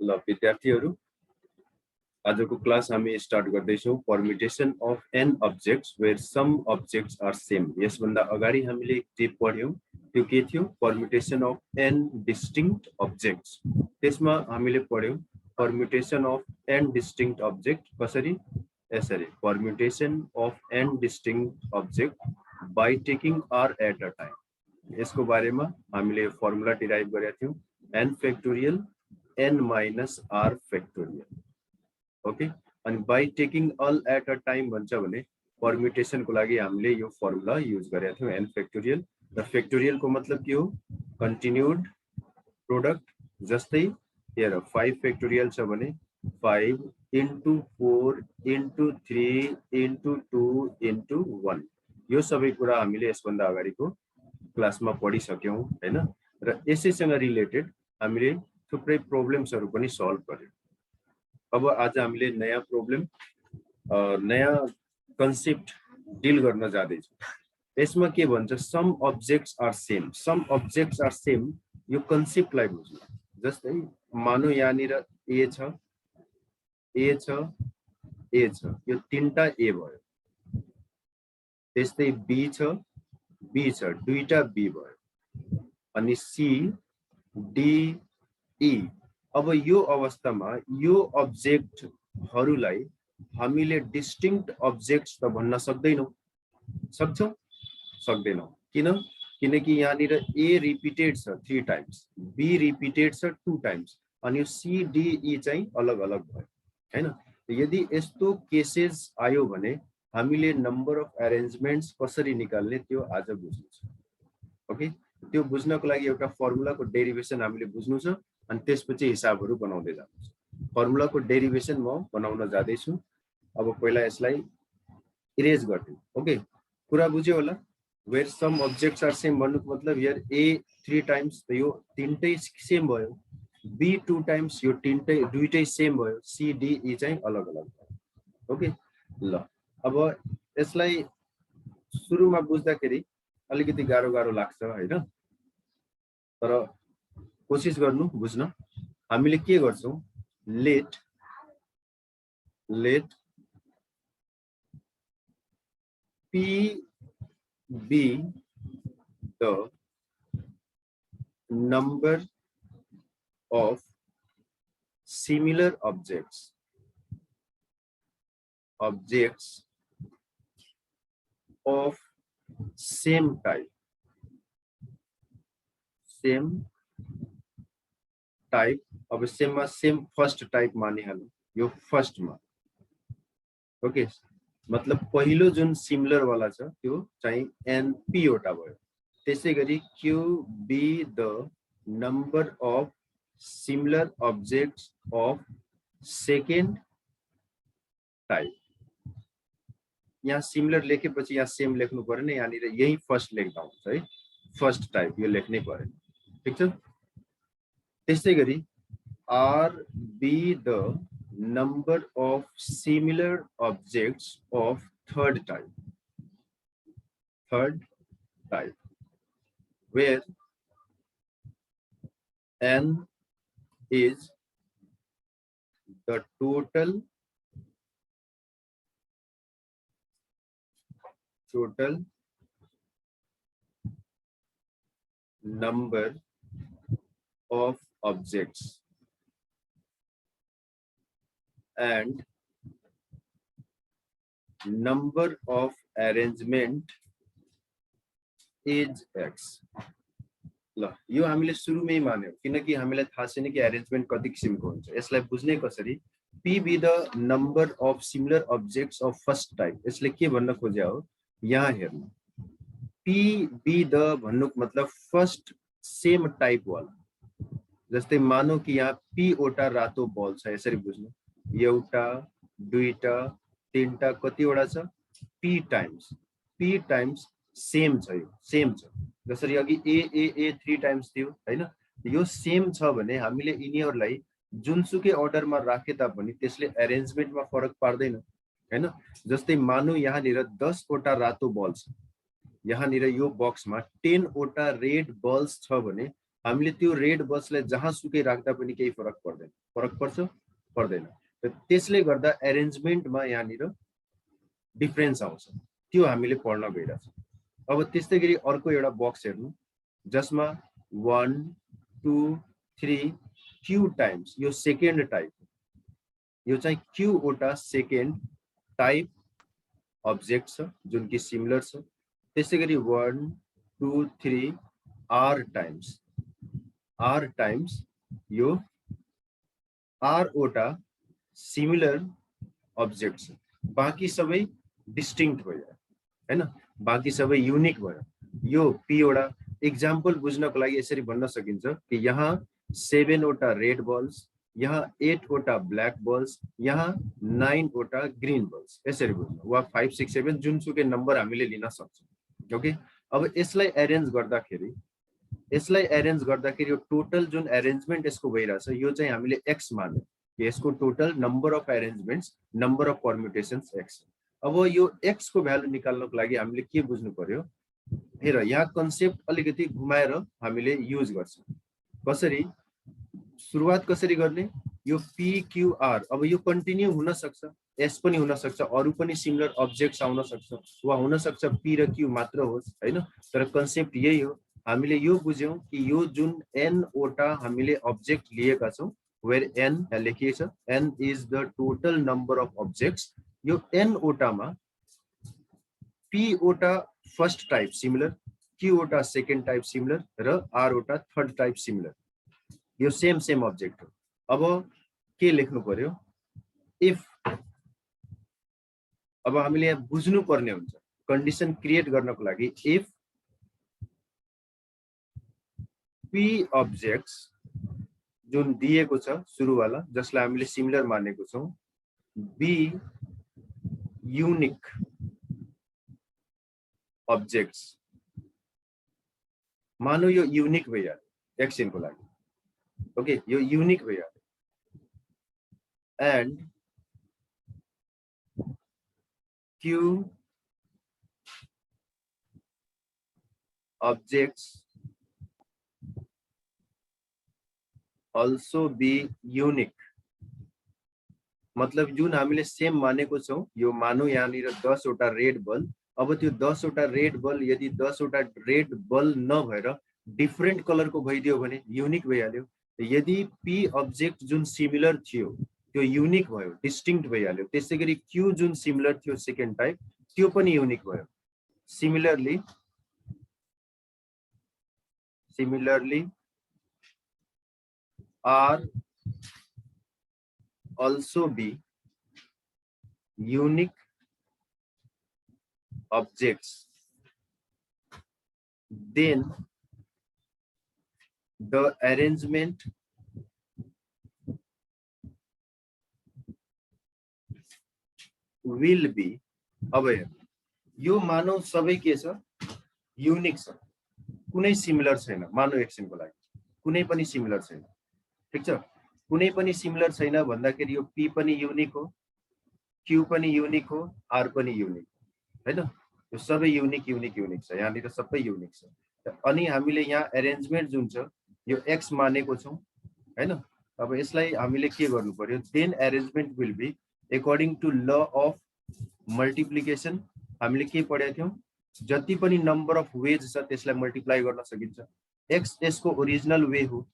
ल विद्यार्थीहरु आजको क्लास हामी स्टार्ट गर्दैछौं permutation of n objects where some objects are same. यसभन्दा अगाडि हामीले जे पढ्यौं त्यो के थियो permutation of n distinct objects. त्यसमा हामीले पढ्यौं permutation of n distinct object कसरी यसरी permutation of n distinct object by taking r at a time. यसको बारेमा हामीले फर्मुला डिराइभ गरेका थियौं n factorial n minus r factorial। Okay अनि by taking all at a time भन्छ भने परम्युटेसन को लागि हामीले यो फर्मुला युज गरेका थियौं n फ्याक्टोरियल। र फ्याक्टोरियल को मतलब के हो कन्टिन्युड प्रोडक्ट। जस्तै हेर 5 फ्याक्टोरियल छ भने 5 into 4 into 3 into 2 into 1 यो सबै कुरा हामीले यसभन्दा अगाडिको क्लासमा पढिसक्यौं हैन। र यसैसँग रिलेटेड हामीले थुप्रै प्रब्लम्सहरु पनि सल्भ गर्यौं। अब आज हामीले नयाँ प्रब्लम नयाँ कन्सेप्ट डिल गर्न जाँदैछौं। यसमा के भन्छ some objects are same. Some objects are same यो कन्सेप्टलाई बुझ्नु। जस्तै मानौ यहाँनिर a छ यो तीनटा a भयो। त्यस्तै b छ दुईटा b भयो। अनि c d e। अब यो अवस्थामा यो अब्जेक्टहरुलाई हामीले डिस्टिंक्ट अब्जेक्ट्स त भन्न सक्दैनौं। सक्छौं सक्दैनौं किनकि यहाँनिर a रिपिटेड छ 3 टाइम्स b रिपिटेड छ 2 टाइम्स अनि c d e चाहिँ अलग अलग भयो हैन। यदि यस्तो केसेस आयो भने हामीले नम्बर अफ अरेन्जमेन्ट्स कसरी निकाल्ने त्यो आज बुझ्नु छ। ओके त्यो बुझ्नको लागि एउटा फर्मुलाको डेरिभेसन हामीले बुझ्नु छ अनि त्यसपछि हिसाबहरु बनाउँदै जानु छ। फर्मुलाको डेरिभेसन म बनाउन जाँदै छु। अब पहिला यसलाई इरेज गर्दियौ। ओके कुरा बुझ्यो होला। Where some objects are same भन्नुको मतलब हियर a 3 टाइम्स त यो तीनटै सेम भयो, b 2 टाइम्स यो दुईटै सेम भयो, c d e चाहिँ अलग अलग भयो। ओके ल अब यसलाई सुरुमा बुझ्दाखेरि अलिकति गाह्रो लाग्छ हैन। तर कोशिश गर्नु बुझ्न। हामीले के गर्छौं late p be the number of similar objects of same type अब सेम फर्स्ट टाइप मानिहाल्नु यो फर्स्टमा। ओके मतलब पहिलो जुन सिमिलर वाला छ त्यो चाहिँ np वटा भयो। त्यसैगरी q be the number of similar objects of second type। यहाँ सिमिलर लेखेपछि यहाँ सेम लेख्नु पर्दैन, यहाँनिर यही फर्स्ट लेख्दा हुन्छ है। फर्स्ट टाइप यो लेख्नै पर्दैन ठीक छ। त्यसैगरी r be the number of similar objects of third type where n is the total number of objects and number of arrangement is x। ल यो हामीले सुरुमै मान्यौ किनकि हामीलाई थाहा छैन कि अरेन्जमेन्ट कति किसिमको हुन्छ। यसलाई बुझ्ने कसरी p be the number of similar objects of first type। यसले के भन्न खोज्या हो यहाँ हेर्नु p be the भन्नुको मतलब फर्स्ट सेम टाइप वाला। जस्तै मानौ कि यहाँ p वटा रातो बल छ यसरी बुझ्नु एउटा दुईटा तीनटा कतिवटा छ p टाइम्स सेम छ यो सेम छ। जसरी अघि a 3 टाइम्स थियो हैन। यो सेम छ भने हामीले यिनीहरुलाई जुनसुकै अर्डरमा राखे तापनि त्यसले अरेन्जमेन्टमा फरक पार्दैन हैन। जस्तै मानौ यहाँनिर 10 वटा रातो बल छ, यहाँनिर यो बक्समा 10 वटा रेड बल्स छ भने हामीले त्यो रेड बल्सलाई जहाँ सुकै राख्दा पनि केही फरक पर्दैन, फरक पर्छ पर्दैन। र त्यसले गर्दा एरेन्जमेन्टमा यहाँनिर डिफरेन्स आउँछ, त्यो हामीले पढ्न गइरहेछ। अब त्यस्तै गरी अर्को एउटा बक्स हेर्नु जसमा 1 2 3 क्यू टाइम्स, यो सेकेन्ड टाइप, यो चाहिँ क्यू वटा सेकेन्ड टाइप अब्जेक्ट छ जुन कि सिमिलर छ। त्यसै गरी 1 2 3 आर टाइम्स यो आर वटा सिमिलर अब्जेक्ट छ, बाँकी सबै डिस्टिंक्ट भयो हैन, बाँकी सबै युनिक भयो। यो पी वटा एक्जाम्पल बुझ्नको लागि यसरी भन्न सकिन्छ कि यहाँ 7 वटा रेड बल्स, यहाँ 8 वटा ब्ल्याक बल्स, यहाँ 9 वटा ग्रीन बल्स, यसरी बुझ्नु, वा 5 6 7 जुनसुकै नम्बर हामीले लिन सक्छौं। ओके, अब यसलाई एरेन्ज गर्दाखेरि यो टोटल जुन एरेन्जमेन्ट यसको भइरहेछ यो चाहिँ हामीले एक्स मान्यो, यसको total number of arrangements, number of permutations x. अब यो एक्स को भ्यालु निकाल्नको लागि हामीले के बुझ्नु पर्यो, हेर यहाँ कन्सेप्ट अलिकति घुमाएर हामीले युज गर्छौं। कसरी सुरुवात कसरी गर्ने, यो पी क्यू आर, अब यो कन्टिन्यू हुन सक्छ, एस पनि हुन सक्छ, अरु पनि सिमिलर अब्जेक्ट्स आउन सक्छ, वा हुन सक्छ पी र क्यू मात्र होस् हैन, तर कन्सेप्ट यही हो। हामीले यो बुझ्यौं कि यो जुन एन वटा हामीले अब्जेक्ट लिएका छौं, वेयर एन लेखिएको छ, N is the total number of objects, यो एन वटामा पी वटा फर्स्ट टाइप सिमिलर, क्यू वटा सेकेन्ड टाइप सिमिलर र आर वटा थर्ड टाइप सिमिलर, यो सेम अब्जेक्ट हो। अब के लेख्नु पर्यो, इफ, अब हामीले यहाँ बुझ्नु पर्ने हुन्छ कन्डिसन क्रिएट गर्नको लागि, इफ पी अब्जेक्ट्स जुन दिएको छ सुरुवाला जसलाई हामीले सिमिलर मानेको छौं, बी युनिक अब्जेक्ट्स, मानो यो युनिक भइहाल्यो एक्सनको लागि, ओके यो युनिक भइहाल्यो, and Q objects also be unique, मतलब जुन हामीले सेम मानेको छौं, यो मानौ यहाँनिर 10 वटा रेड बल, अब त्यो 10 वटा रेड बल यदि 10 वटा रेड बल नभएर डिफरेन्ट कलरको भइदियो भने युनिक भइहाल्यो। यदि पी अब्जेक्ट जुन सिमिलर थियो त्यो युनिक भयो, डिस्टिंक्ट भइहाल्यो। त्यसै गरी क्यू जुन सिमिलर थियो सेकेन्ड टाइप, त्यो पनि युनिक भयो। Similarly are also be unique objects, then the arrangement will be, अब यो मानौ सबै के छ, युनिक छ, कुनै सिमिलर छैन, मानौ एकछिनको लागि कुनै पनि सिमिलर छैन, ठीक छ, कुनै पनि सिमिलर छैन भन्दाखेरि यो पी पनि युनिक हो, क्यू पनि युनिक हो, आर पनि युनिक हैन, यो सबै युनिक छ, यहाँनिर सबै युनिक छ। अनि हामीले यहाँ एरेन्जमेन्ट जुन छ यो एक्स मानेको छौं हैन। अब यसलाई हामीले के गर्नु पर्यो, then arrangement will be according to law of multiplication, हामीले के पढेका थियौं, जति पनि नम्बर अफ वेज छ त्यसलाई मल्टिप्लाई गर्न सकिन्छ। एक्स यसको ओरिजिनल वे हो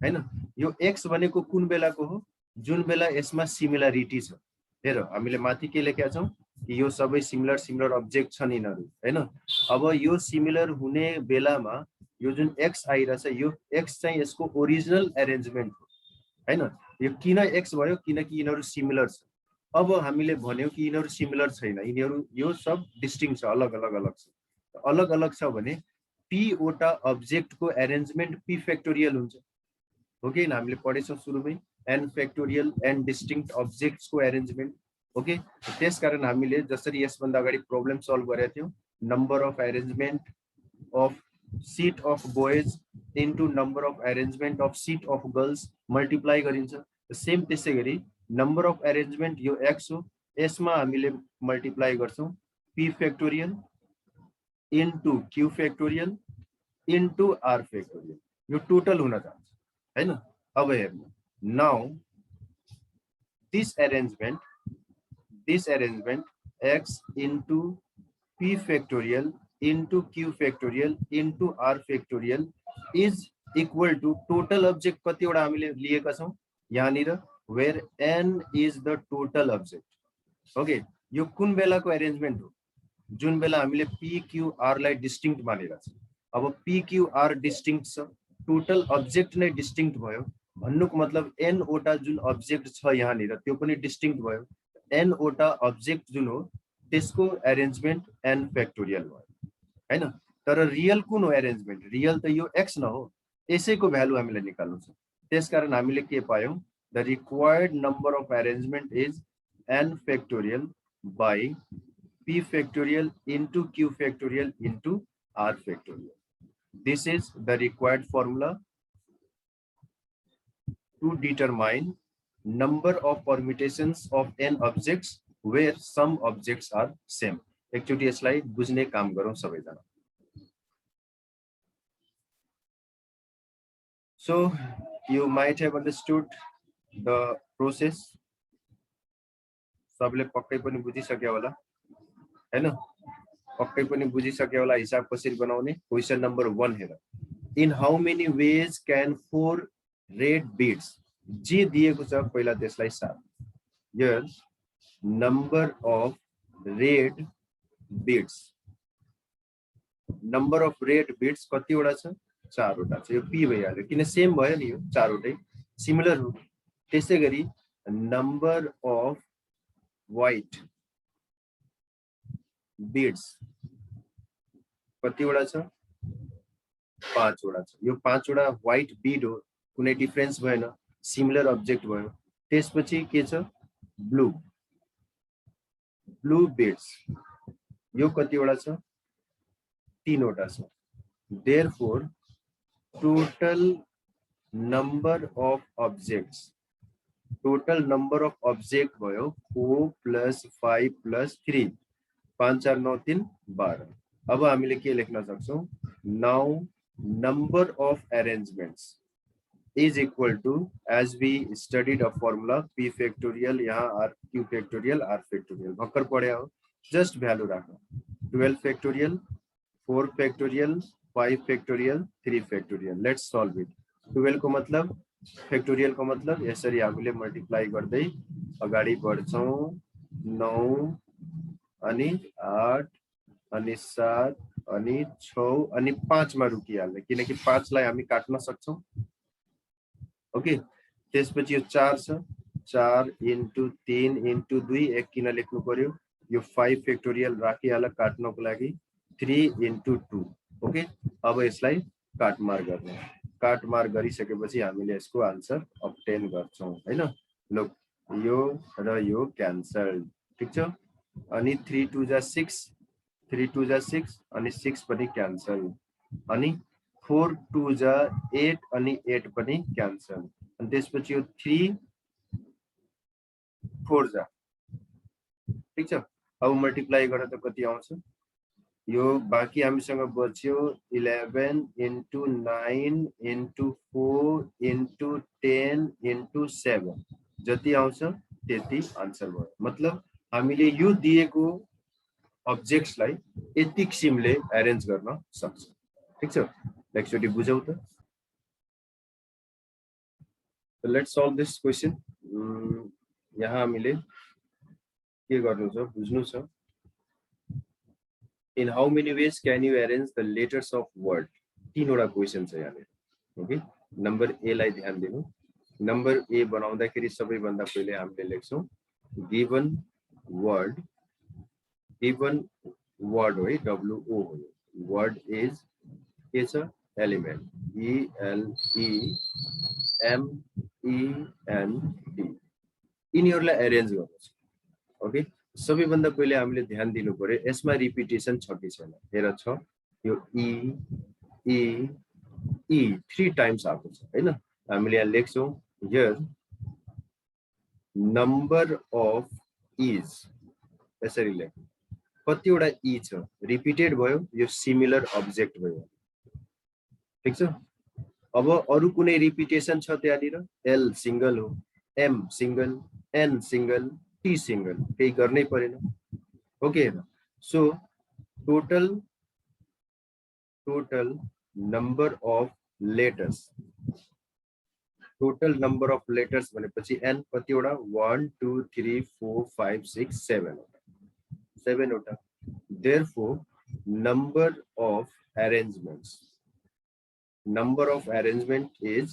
हैन, यो एक्स भनेको कुन बेलाको हो, जुन बेला यसमा सिमिलरिटी छ। हेर हामीले माथि के लेखेका छौं कि यो सबै सिमिलर अब्जेक्ट छन् यिनीहरु हैन। अब यो सिमिलर हुने बेलामा यो जुन एक्स आइरहेछ, यो एक्स चाहिँ यसको ओरिजिनल एरेन्जमेन्ट हो हैन। यो किन एक्स भयो, किनकि यिनीहरु सिमिलर छ। अब हामीले भन्यौ कि यिनीहरु सिमिलर छैन, यिनीहरु यो सब डिस्टिंक्ट छ, अलग छ। अलग छ भने पी वटा अब्जेक्ट को एरेन्जमेन्ट पी फैक्टोरियल हुन्छ, हो कि हामीले पढेछौं सुरुमै, N factorial N distinct objects को एरेन्जमेन्ट, ओके। त्यसकारण हामीले जसरी यसभन्दा अगाडि प्रब्लम सल्भ गरेका थियौं, number of arrangement of seat of boys into number of arrangement of seat of girls multiply गरिन्छ। सेम त्यसै गरी नम्बर अफ एरेन्जमेन्ट यो एक्स हो, यसमा हामीले मल्टिप्लाई गर्छौं P factorial into Q factorial into R factorial. यो टोटल हुन जान्छ हैन। अब हेर्नु, now this arrangement x into p factorial into q factorial into r factorial is equal to total object कतिवटा हामीले लिएका छौं यहाँनिर, where n is the total object। Okay, यो कुन बेलाको अरेन्जमेन्ट हो, जुन बेला हामीले p q r लाई डिस्टिंक्ट मानेका छौं। अब p q r डिस्टिंक्ट छ, टोटल अब्जेक्ट नै डिस्टिंक्ट भयो भन्नुको मतलब n ओटा जुन अब्जेक्ट छ यहाँनिर त्यो पनि डिस्टिंक्ट भयो। n ओटा अब्जेक्ट जुन हो त्यसको अरेन्जमेन्ट n फ्याक्टोरियल भयो हैन। तर रियल कुन हो अरेन्जमेन्ट, रियल त यो x न हो, यसैको भ्यालु हामीले निकाल्नु छ। त्यसकारण हामीले के पायौं, the required number of arrangement is n factorial by p factorial into q factorial into r factorial। This is the required formula to determine number of permutations of n objects where some objects are same। एकचोटी यसलाई बुझ्ने काम गरौँ सबैजना। So you might have understood the process। सबले पक्कै पनि बुझिसक्यो होला हैन, पक्कै पनि बुझिसक्यो होला हिसाब कसरी बनाउने। क्वेशन नम्बर 1 हेर, in how many ways can 4 red beads, जे दिएको छ पहिला त्यसलाई साथ। Here number of red beads, number of red beads कतिवटा छ, 4 वटा छ। यो p भइहाल्यो किन सेम भयो नि, यो 4 वटै सिमिलर हो। त्यसैगरी नम्बर अफ व्हाइट बीड्स कतिवटा छ, 5 वटा छ। यो 5 वटा व्हाइट बीड हो, कुनै डिफरेन्स भएन, सिमिलर अब्जेक्ट भयो। त्यसपछि के छ, ब्लू बीड्स, यो कतिवटा छ, 3 वटा छ। Therefore total number of objects, total number of object भयो 4 + 5 + 3, 5 4 9 3 12। अब हामीले के लेख्न सक्छौं, now number of arrangements is equal to, as we studied a formula, p factorial यहाँ r q factorial r factorial भर्खर पढ्या हो, जस्ट भ्यालु राख्नु। 12 factorial 4 factorial 5 factorial 3 factorial। Let's solve it. 12 को मतलब factorial को मतलब यसरी हामीले मल्टिप्लाई गर्दै अगाडि बढ्छौं। 9 अनि 8 अनि 7 अनि 6 अनि 5 मा रुकिहाल्ने, किनकि 5 लाई हामी काट्न सक्छौं। ओके, त्यसपछि यो 4 छ, 4 × 3 × 2 एक किन लेख्नु पर्यो, यो 5 फ्याक्टोरियल राखिहाल काट्नको लागि, 3 × 2। ओके, अब यसलाई काटमार गर्ने, काटमार गरिसकेपछि हामीले यसको आन्सर अब्टेन गर्छौं हैन। लुक, यो र यो क्यान्सल, ठीक छ। अनि 3 2 जा 6, 3 2 जा 6 अनि 6 पनि क्यान्सल, अनि 4 2 जा 8 अनि 8 पनि क्यान्सल। अनि त्यसपछि यो 3 4 जा, ठीक छ। अब मल्टिप्लाई गरेर त कति आउँछ, यो बाँकी हामीसँग बच्यो 11 × 9 × 4 × 10 × 7, जति आउँछ त्यति आन्सर भयो। मतलब हामीले यो दिएको अब्जेक्ट्सलाई यति किसिमले अरेन्ज गर्न सक्छ, ठीक छ। एकचोटी बुझौँ त। Let's solve this question. यहाँ हामीले के गर्नु छ, बुझ्नु छ। In how many ways can you arrange the letters of word, 3 वटा क्वेशन छ यहाँले। ओके, नम्बर ए लाई ध्यान दिनु। नम्बर ए बनाउँदाखेरि सबैभन्दा पहिले हामीले लेख्छौं गिवन वर्ड हो है, WO हो। वर्ड इज के छ, एलिमेन्ट, ELEMENT। यिनीहरुलाई अरेन्ज गर्नु छ। ओके, सबैभन्दा पहिले हामीले ध्यान दिनु पर्यो यसमा रिपिटेसन छ कि छैन। हेर छ, यो E 3 टाइम्स आएको छ हैन। हामीले यहाँ लेख्छौं हियर नम्बर अफ इज, यसरी लेख। कतिवटा ई छ, रिपिटेड भयो, यो सिमिलर अब्जेक्ट भयो, ठीक छ। अब अरु कुनै रिपिटेसन छ त्यहाँनिर L सिंगल हो, M single, N single, T single, केही गर्नै परेन हो कि हैन. So total number of letters भनेपछि n कतिवटा 1 2 3 4 5 6 7 वटा. Therefore number of arrangement is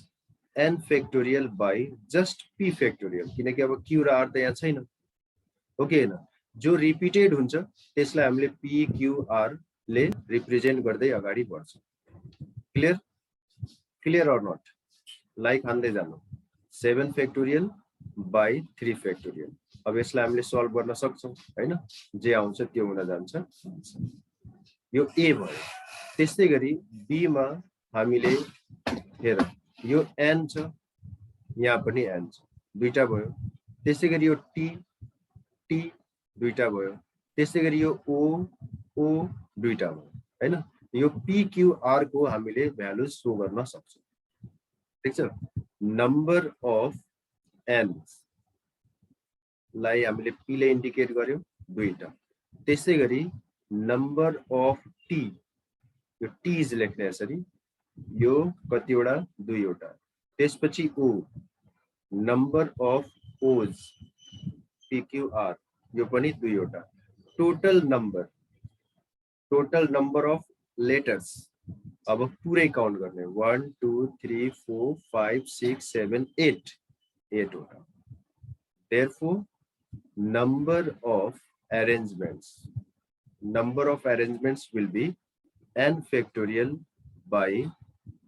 n factorial by just p factorial, किनकि अब q र r त यहाँ छैन हो कि हैन. जो रिपिटेड हुन्छ त्यसलाई हामीले p q r ले रिप्रेजेन्ट गर्दै अगाडि बढ्छ. Clear or not? लाइक हान्दै जानु 7 factorial by 3 factorial. अब यसलाई हामीले सल्भ गर्न सक्छौं हैन. जे आउँछ त्यो हुन जान्छ. यो a भयो. त्यस्तै गरी b मा हामीले हेर यो n छ, यहाँ पनि n छ, दुईटा भयो. त्यस्तै गरी यो t दुईटा भयो. त्यस्तै गरी यो o दुईटा भयो हैन. यो p q r को हामीले भ्यालु शो गर्न सक्छौं. ठीक छ. नम्बर अफ n लाई हामीले p ले इन्डिकेट गर्यौं दुईटा. त्यसै गरी नम्बर अफ t, यो t इज लेख्ने यसरी, यो कतिवटा दुईवटा. त्यसपछि o, number of o's p q r, यो पनि दुईवटा. टोटल नम्बर अफ लेटर्स अब पुरै काउन्ट गर्ने 1 2 3 4 5 6 7 8 वटा. Therefore number of arrangements will be n factorial by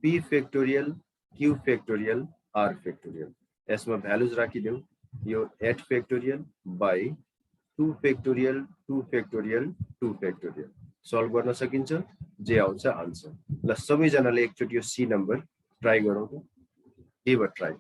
p factorial q factorial r factorial. यसमा भ्यालुज राखिदेऊ. यो 8 factorial by 2 factorial 2 factorial 2 factorial solve गर्न सकिन्छ. जे आउँछ आन्सर. ल सबैजनाले एकचोटि यो सी नम्बर ट्राई गरौँ त. Give a try.